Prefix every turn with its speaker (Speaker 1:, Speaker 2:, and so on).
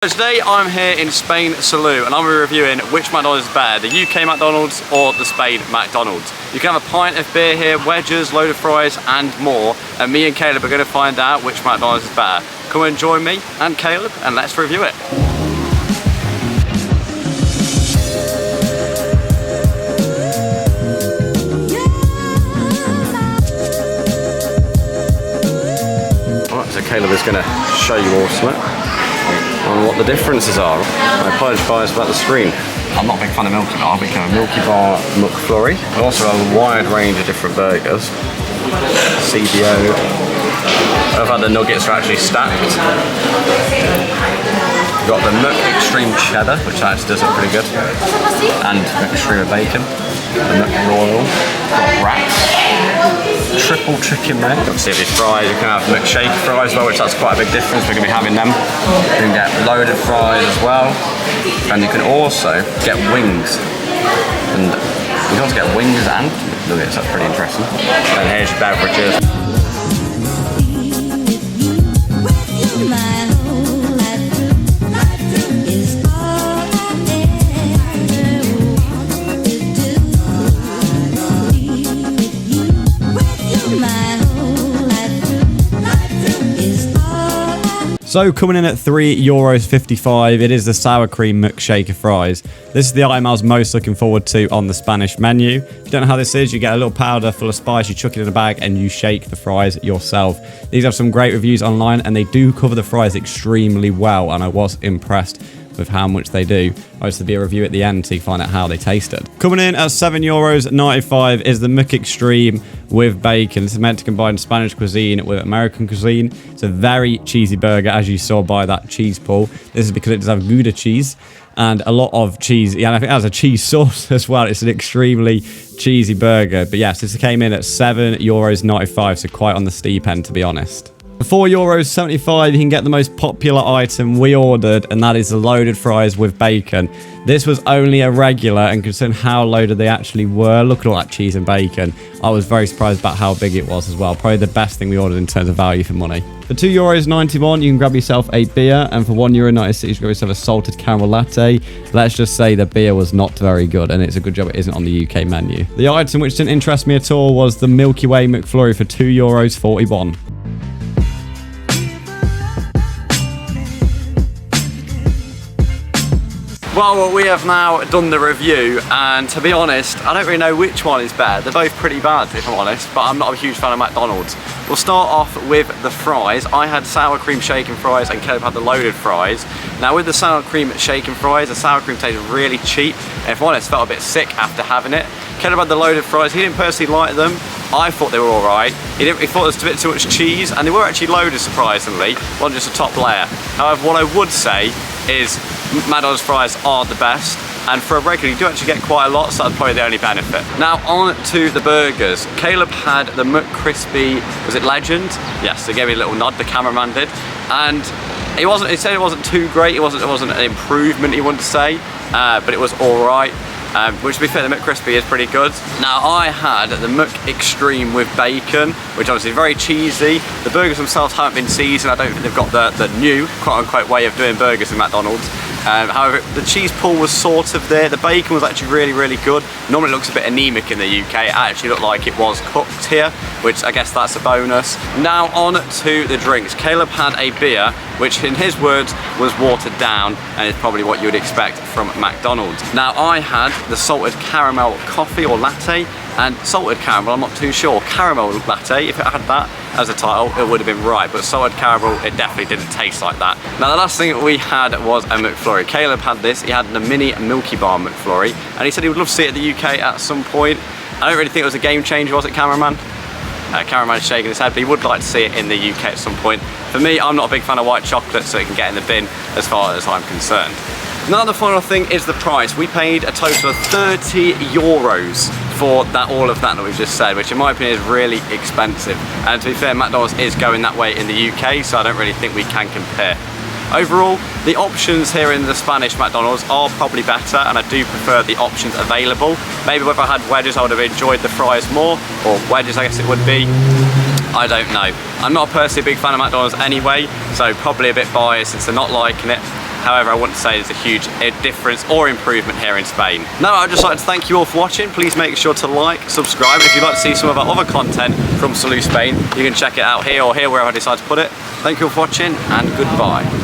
Speaker 1: Today I'm here in Spain, Salou, and I'm reviewing which McDonald's is better, the UK McDonald's or the Spain McDonald's. You can have a pint of beer here, wedges, load of fries and more, and me and Caleb are going to find out which McDonald's is better. Come and join me and Caleb and let's review it. Alright, so Caleb is going to show you all something on what the differences are. I apologise about the screen. I'm not a big fan of Milky Bar. We can have Milky Bar McFlurry. We also have a wide range of different burgers. CBO. I've had the nuggets are actually stacked. We've got the Mc Extreme Cheddar, which actually does it pretty good. And McExtreme Bacon. The Mc Royal. Got wraps. Triple chicken there. Obviously these fries, you can have McShake fries as well, which that's quite a big difference. We're going to be having them. You can get loaded fries as well. And you can also get wings. And you can also get wings and nuggets, that's pretty interesting. And here's your beverages.
Speaker 2: So coming in at €3.55, it is the sour cream McShaker fries. This is the item I was most looking forward to on the Spanish menu. If you don't know how this is, you get a little powder full of spice, you chuck it in a bag and you shake the fries yourself. These have some great reviews online and they do cover the fries extremely well, and I was impressed with how much they do. There'll be a review at the end so you find out how they tasted. Coming in at €7.95 is the McExtreme with bacon. This is meant to combine Spanish cuisine with American cuisine. It's a very cheesy burger, as you saw by that cheese pull. This is because it does have Gouda cheese and a lot of cheese. Yeah, and I think it has a cheese sauce as well. It's an extremely cheesy burger. But yes, this came in at €7.95, so quite on the steep end, to be honest. For €4.75, you can get the most popular item we ordered, and that is the loaded fries with bacon. This was only a regular, and considering how loaded they actually were, look at all that cheese and bacon. I was very surprised about how big it was as well. Probably the best thing we ordered in terms of value for money. For €2.91, you can grab yourself a beer, and for €1.96, you can grab yourself a salted caramel latte. Let's just say the beer was not very good, and it's a good job it isn't on the UK menu. The item which didn't interest me at all was the Milky Way McFlurry for €2.41.
Speaker 1: Well, we have now done the review, and to be honest, I don't really know which one is better. They're both pretty bad, if I'm honest, but I'm not a huge fan of McDonald's. We'll start off with the fries. I had sour cream shaken fries and Caleb had the loaded fries. Now with the sour cream shaken fries, the sour cream tasted really cheap, and if I'm honest, felt a bit sick after having it. Caleb had the loaded fries. He didn't personally like them. I thought they were alright. He thought there was a bit too much cheese, and they were actually loaded surprisingly, wasn't just a top layer. However, what I would say is McDonald's fries are the best, and for a regular you do actually get quite a lot, so that's probably the only benefit. Now on to the burgers. Caleb had the McCrispy, was it Legend? Yes, they gave me a little nod, the cameraman did, and he said it wasn't too great, it wasn't an improvement he wanted to say, but it was alright. Which to be fair, the McCrispy is pretty good. Now I had the McExtreme with bacon, which obviously is very cheesy. The burgers themselves haven't been seasoned. I don't think they've got the new quote-unquote way of doing burgers in McDonald's. However, the cheese pull was sort of there. The bacon was actually really, really good. Normally it looks a bit anemic in the UK. It actually looked like it was cooked here, which I guess that's a bonus. Now on to the drinks. Caleb had a beer, which in his words was watered down, and is probably what you would expect from McDonald's. Now I had the salted caramel coffee or latte, and salted caramel, I'm not too sure. Caramel latte, if it had that as a title, it would have been right, but salted caramel, it definitely didn't taste like that. Now the last thing we had was a McFlurry. Caleb had this, he had the mini Milky Bar McFlurry, and he said he would love to see it in the UK at some point. I don't really think it was a game changer, was it, cameraman? Cameraman is shaking his head, but he would like to see it in the UK at some point. For me, I'm not a big fan of white chocolate, so it can get in the bin as far as I'm concerned. Now the final thing is the price. We paid a total of €30 for all of that we've just said, which in my opinion is really expensive. And to be fair, McDonald's is going that way in the UK, so I don't really think we can compare. Overall, the options here in the Spanish McDonald's are probably better, and I do prefer the options available. Maybe if I had wedges, I would have enjoyed the fries more, or wedges I guess it would be. I don't know. I'm not personally a big fan of McDonald's anyway, so probably a bit biased since they're not liking it. However, I wouldn't say there's a huge difference or improvement here in Spain. Now, I'd just like to thank you all for watching. Please make sure to like, subscribe. If you'd like to see some of our other content from Salou Spain, you can check it out here or here, wherever I decide to put it. Thank you all for watching, and goodbye.